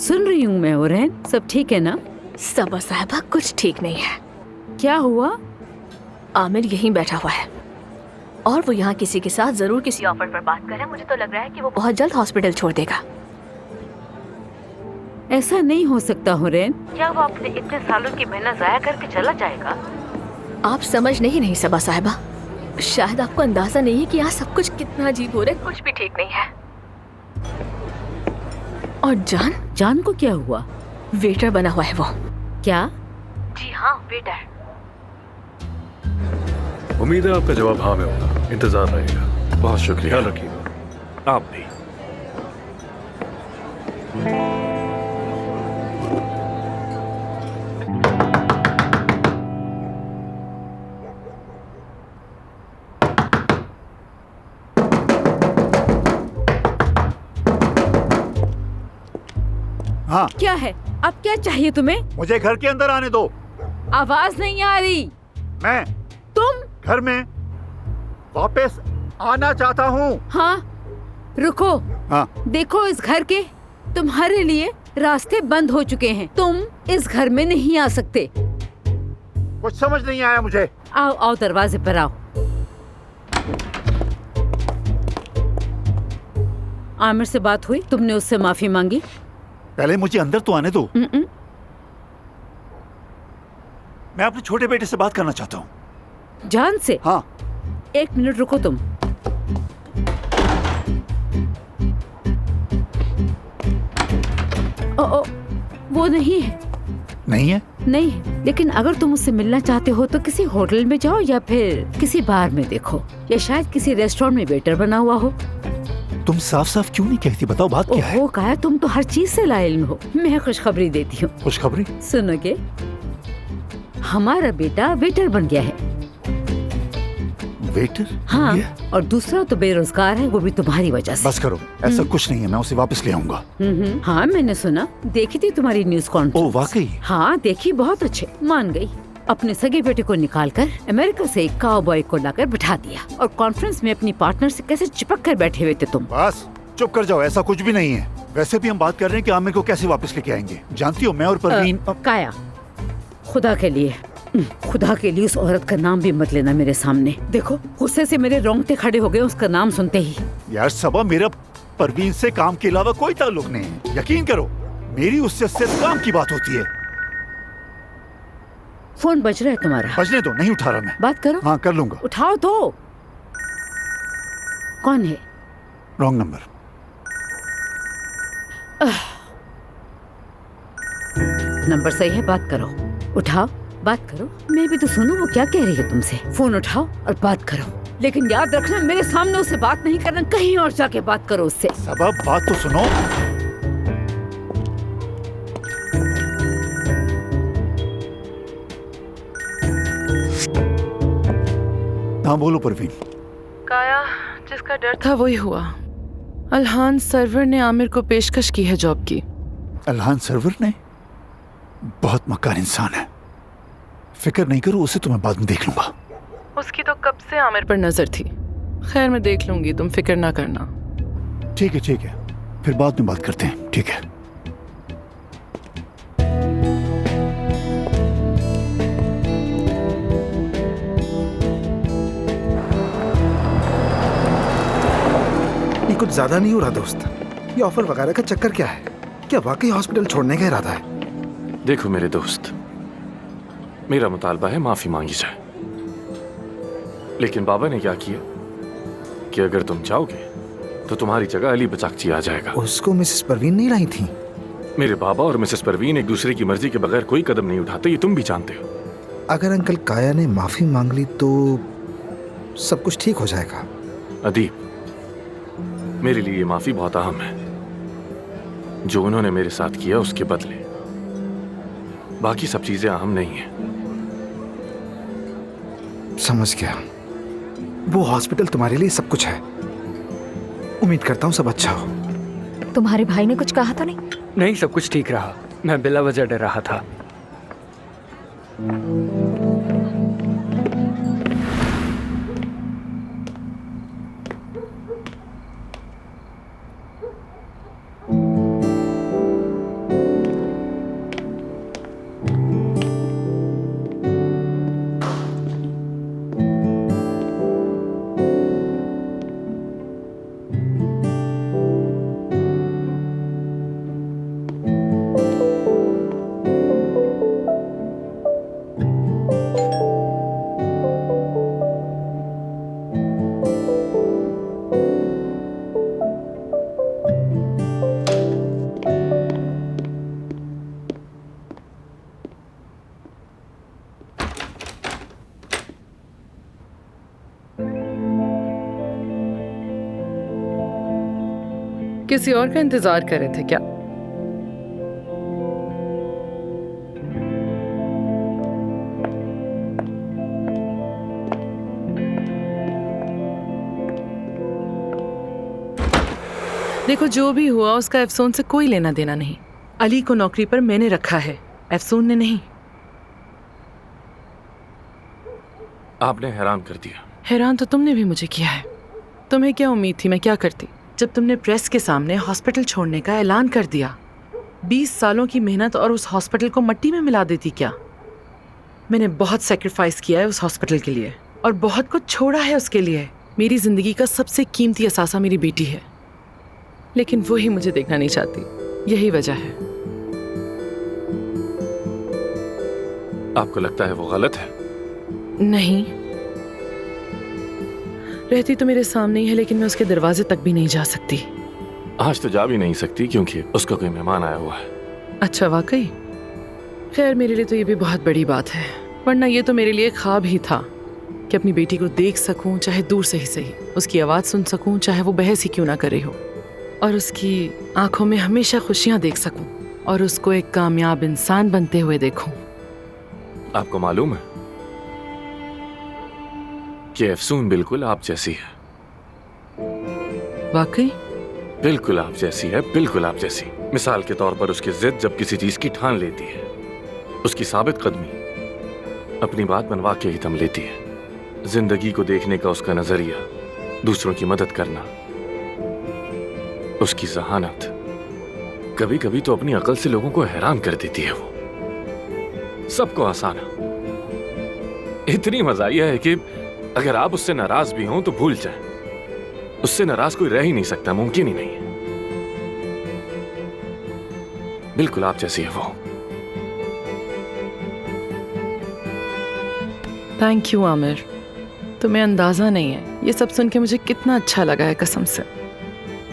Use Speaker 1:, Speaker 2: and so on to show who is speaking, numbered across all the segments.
Speaker 1: सुन रही हूँ मैं। ओरहन, सब ठीक है ना?
Speaker 2: सबा साहिबा, कुछ ठीक नहीं है।
Speaker 1: क्या हुआ?
Speaker 2: आमिर यहीं बैठा हुआ है और वो यहाँ किसी के साथ जरूर किसी ऑफर पर बात कर रहा है। मुझे तो लग रहा है कि वो बहुत जल्द हॉस्पिटल छोड़ देगा।
Speaker 1: ऐसा नहीं हो सकता ओरहन।
Speaker 3: क्या वो अपने इतने सालों की मेहनत जाया करके चला जाएगा?
Speaker 2: आप समझ नहीं सबा साहिबा। शायद आपको अंदाजा नहीं है कि यहाँ सब कुछ कितना अजीब हो रहा है। कुछ भी ठीक नहीं है। और
Speaker 1: जान को क्या हुआ?
Speaker 2: वेटर बना हुआ है वो।
Speaker 1: क्या?
Speaker 3: जी हाँ, वेटर।
Speaker 4: उम्मीद है आपका जवाब हाँ में होगा। इंतजार रहेगा। बहुत शुक्रिया। ख्याल रखिएगा। आप भी।
Speaker 5: हाँ,
Speaker 1: क्या है? अब क्या चाहिए तुम्हें?
Speaker 5: मुझे घर के अंदर आने दो।
Speaker 1: आवाज नहीं आ रही।
Speaker 5: मैं
Speaker 1: तुम?
Speaker 5: घर में वापस आना चाहता हूँ।
Speaker 1: हाँ, रुको।
Speaker 5: हाँ,
Speaker 1: देखो, इस घर के तुम्हारे लिए रास्ते बंद हो चुके हैं। तुम इस घर में नहीं आ सकते।
Speaker 5: कुछ समझ नहीं आया मुझे।
Speaker 1: आओ आओ, दरवाजे पर आओ। आमिर से बात हुई? तुमने उससे माफी मांगी?
Speaker 5: पहले मुझे अंदर तो आने दो। मैं अपने छोटे बेटे से बात करना चाहता हूँ।
Speaker 1: जान से?
Speaker 5: हाँ।
Speaker 1: 1 मिनट रुको तुम। ओ, वो नहीं है।
Speaker 5: नहीं है?
Speaker 1: नहीं है, लेकिन अगर तुम उससे मिलना चाहते हो तो किसी होटल में जाओ या फिर किसी बार में देखो, या शायद किसी रेस्टोरेंट में वेटर बना हुआ हो।
Speaker 5: तुम साफ साफ क्यों नहीं कहती? बताओ बात क्या है?
Speaker 1: ओहो काया, तुम तो हर चीज से लाइल्म हो। मैं खुशखबरी देती हूँ।
Speaker 5: खुशखबरी?
Speaker 1: सुनोगे? हमारा बेटा वेटर बन गया है।
Speaker 5: वेटर?
Speaker 1: हाँ, और दूसरा तो बेरोजगार है, वो भी तुम्हारी वजह से।
Speaker 5: बस करो, ऐसा कुछ नहीं है। मैं उसे वापस ले आऊंगा।
Speaker 1: हाँ, मैंने सुना, देखी थी तुम्हारी न्यूज कॉन्फ्रेंस।
Speaker 5: ओह वाकई?
Speaker 1: हाँ देखी, बहुत अच्छे। मान गई। अपने सगे बेटे को निकालकर अमेरिका से एक काउबॉय को लाकर बिठा दिया, और कॉन्फ्रेंस में अपनी पार्टनर से कैसे चिपक कर बैठे हुए थे तुम।
Speaker 5: बस चुप कर जाओ, ऐसा कुछ भी नहीं है। वैसे भी हम बात कर रहे हैं कि आमिर को कैसे वापस लेके आएंगे। जानती हो, मैं और परवीन।
Speaker 1: काया, खुदा के लिए, खुदा के लिए उस औरत का नाम भी मत लेना मेरे सामने। देखो, गुस्से से मेरे रोंगटे खड़े हो गए उसका नाम सुनते ही।
Speaker 5: यार सबा, मेरा परवीन से काम के अलावा कोई ताल्लुक नहीं है। यकीन करो, मेरी उससे सिर्फ काम की बात होती है।
Speaker 1: फोन बज रहा है तुम्हारा।
Speaker 5: बजने दो, नहीं उठा रहा मैं।
Speaker 1: बात करो।
Speaker 5: हाँ कर लूंगा।
Speaker 1: उठाओ तो। कौन है?
Speaker 5: Wrong number.
Speaker 1: नंबर सही है, बात करो। उठाओ, बात करो। मैं भी तो सुनूं वो क्या कह रही है तुमसे। फोन उठाओ और बात करो, लेकिन याद रखना मेरे सामने उससे बात नहीं करना, कहीं और जाके बात करो उससे।
Speaker 5: सबब, बात तो सुनो। हाँ बोलो परवीन।
Speaker 6: काया, जिसका डर था वही हुआ। अल्हान सर्वर ने आमिर को पेशकश की है जॉब की।
Speaker 5: अल्हान सर्वर ने? बहुत मक्कार इंसान है। फिक्र नहीं करो, उसे तो मैं बाद में देख लूंगा।
Speaker 6: उसकी तो कब से आमिर पर नजर थी। खैर, मैं देख लूंगी, तुम फिक्र ना करना।
Speaker 5: ठीक है, फिर बाद में बात करते हैं। ठीक है।
Speaker 7: ये कुछ ज्यादा नहीं हो रहा दोस्त? ये ऑफर वगैरह का चक्कर क्या है? क्या वाकई हॉस्पिटल छोड़ने का इरादा है?
Speaker 4: देखो मेरे दोस्त, मेरा मुतालबा है माफी मांगी जाए, लेकिन बाबा ने क्या किया कि अगर तुम चाहोगे तो तुम्हारी जगह अली बचाकची आ जाएगा।
Speaker 7: उसको मिसेस परवीन नहीं लाई थी?
Speaker 4: मेरे बाबा और मिसेस परवीन एक दूसरे की मर्जी के बगैर कोई कदम नहीं उठाते, ये तुम भी जानते हो।
Speaker 7: अगर अंकल काया ने माफी मांग ली तो सब कुछ ठीक हो जाएगा।
Speaker 4: अदीब, मेरे लिए ये माफी बहुत अहम है। जो उन्होंने मेरे साथ किया उसके बदले, बाकी सब चीजें अहम नहीं है।
Speaker 7: समझ गया। वो हॉस्पिटल तुम्हारे लिए सब कुछ है। उम्मीद करता हूँ सब अच्छा हो।
Speaker 2: तुम्हारे भाई ने कुछ कहा तो नहीं?
Speaker 8: नहीं, सब कुछ ठीक रहा। मैं बिला वजह डर रहा था।
Speaker 6: किसी और का इंतजार कर रहे थे क्या? देखो, जो भी हुआ उसका अफसून से कोई लेना देना नहीं। अली को नौकरी पर मैंने रखा है, अफसून ने नहीं।
Speaker 4: आपने हैरान कर दिया।
Speaker 6: हैरान तो तुमने भी मुझे किया है। तुम्हें क्या उम्मीद थी मैं क्या करती जब तुमने प्रेस के सामने हॉस्पिटल छोड़ने का ऐलान कर दिया? 20 सालों की मेहनत और उस हॉस्पिटल को मिट्टी में मिला देती क्या? मैंने बहुत सेक्रीफाइस किया है उस हॉस्पिटल के लिए और बहुत कुछ छोड़ा है उसके लिए। मेरी जिंदगी का सबसे कीमती असासा मेरी बेटी है, लेकिन वो ही मुझे देखना नहीं चाहती। यही वजह है।
Speaker 4: आपको लगता है वो गलत है?
Speaker 6: नहीं, रहती तो मेरे सामने ही है, लेकिन मैं उसके दरवाजे तक भी नहीं जा सकती।
Speaker 4: आज तो जा भी नहीं सकती क्योंकि उसका कोई मेहमान आया हुआ है।
Speaker 6: अच्छा, वाकई? खैर, मेरे लिए तो ये भी बहुत बड़ी बात है, वरना ये तो मेरे लिए ख्वाब ही था कि अपनी बेटी को देख सकूं, चाहे दूर से ही सही, उसकी आवाज़ सुन सकूं, चाहे वो बहस ही क्यों ना करे हो, और उसकी आंखों में हमेशा खुशियां देख सकूं और उसको एक कामयाब इंसान बनते हुए देखूं।
Speaker 4: आपको मालूम है कि अफसून बिल्कुल आप जैसी है।
Speaker 6: वाकई?
Speaker 4: बिल्कुल आप जैसी है, बिल्कुल आप जैसी। मिसाल के तौर पर उसकी जिद जब किसी चीज की ठान लेती है, उसकी साबित कदमी अपनी बात मनवा के ही दम लेती है, जिंदगी को देखने का उसका नजरिया, दूसरों की मदद करना, उसकी जहानत, कभी कभी तो अपनी अकल से लोगों को हैरान कर देती है। वो सबको हंसाना, इतनी मज़ाहिया है कि अगर आप उससे नाराज भी हों तो भूल जाएं, उससे नाराज कोई रह ही नहीं सकता, मुमकिन ही नहीं है। बिल्कुल आप जैसी है वो।
Speaker 6: थैंक यू आमिर, तुम्हें अंदाजा नहीं है ये सब सुन के मुझे कितना अच्छा लगा है, कसम से।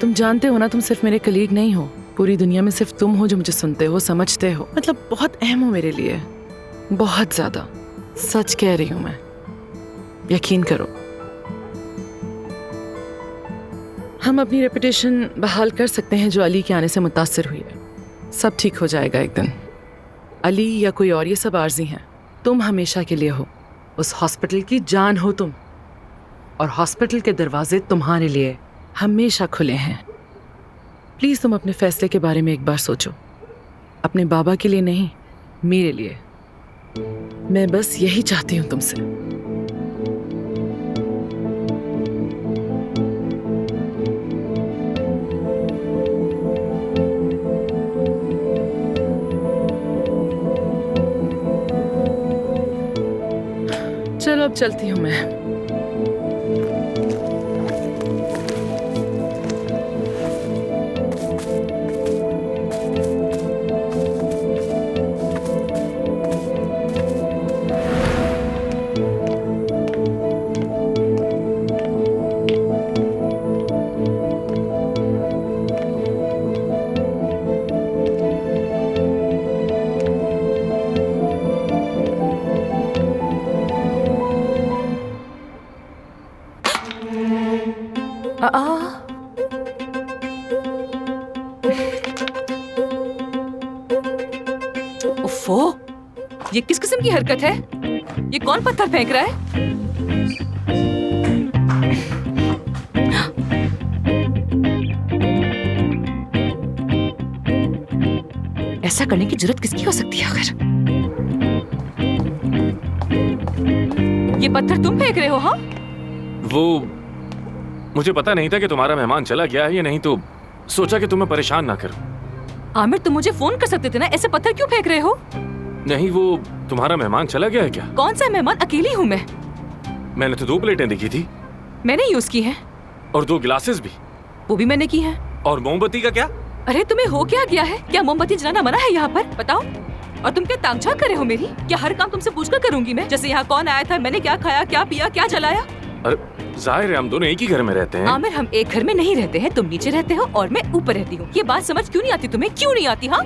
Speaker 6: तुम जानते हो ना, तुम सिर्फ मेरे कलीग नहीं हो, पूरी दुनिया में सिर्फ तुम हो जो मुझे सुनते हो, समझते हो, मतलब बहुत अहम हो मेरे लिए, बहुत ज्यादा। सच कह रही हूं मैं, यकीन करो। हम अपनी रेपुटेशन बहाल कर सकते हैं जो अली के आने से मुतासिर हुई है। सब ठीक हो जाएगा एक दिन। अली या कोई और, ये सब आर्जी हैं। तुम हमेशा के लिए हो, उस हॉस्पिटल की जान हो तुम, और हॉस्पिटल के दरवाजे तुम्हारे लिए हमेशा खुले हैं। प्लीज तुम अपने फैसले के बारे में एक बार सोचो, अपने बाबा के लिए नहीं, मेरे लिए। मैं बस यही चाहती हूं तुमसे। चलो अब चलती हूँ मैं।
Speaker 2: उफ़ो, ये किस किस्म की हरकत है? ये कौन पत्थर फेंक रहा है? ऐसा करने की जरूरत किसकी हो सकती है आखिर? ये पत्थर तुम फेंक रहे हो? हाँ,
Speaker 4: वो मुझे पता नहीं था कि तुम्हारा मेहमान चला गया है या नहीं, तो सोचा कि तुम्हें परेशान ना करूं।
Speaker 2: आमिर, तुम मुझे फोन कर सकते थे ना, ऐसे पत्थर क्यों फेंक रहे हो?
Speaker 4: नहीं, वो तुम्हारा मेहमान चला गया है क्या?
Speaker 2: कौन सा मेहमान? अकेली हूँ मैं।
Speaker 4: मैंने तो 2 प्लेटें देखी थी।
Speaker 2: मैंने यूज की है।
Speaker 4: और 2 गिलासेस भी।
Speaker 2: वो भी मैंने की है।
Speaker 4: और मोमबत्ती का क्या?
Speaker 2: अरे तुम्हें हो क्या गया है? क्या मोमबत्ती जलाना मना है यहाँ पर? बताओ। और तुम क्या तांगझाक कर रहे हो मेरी? क्या हर काम तुमसे पूछकर करूंगी मैं? जैसे यहाँ कौन आया था, मैंने क्या खाया, क्या पिया, क्या जलाया?
Speaker 4: अरे जाहिर है हम दोनों एक ही घर में रहते हैं।
Speaker 2: आमिर, हम एक घर में नहीं रहते हैं। तुम नीचे रहते हो और मैं ऊपर रहती हूँ। ये बात समझ क्यों नहीं आती तुम्हें? क्यों नहीं आती? हाँ,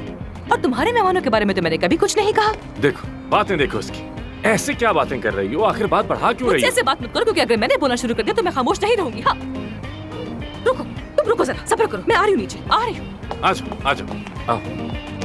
Speaker 2: और तुम्हारे मेहमानों के बारे में तो मैंने कभी कुछ नहीं कहा।
Speaker 4: देखो बातें देखो उसकी, ऐसे क्या बातें कर रही हो? आखिर बात बढ़ा क्यों रही हो?
Speaker 2: ऐसे बात मत करो, क्योंकि अगर मैंने बोलना शुरू कर दिया तो मैं खामोश नहीं रहूंगी। हाँ, रुको, तुम रुको जरा, सब्र करो, मैं आ रही हूँ नीचे, आ रही हूँ।
Speaker 4: आ जाओ आओ।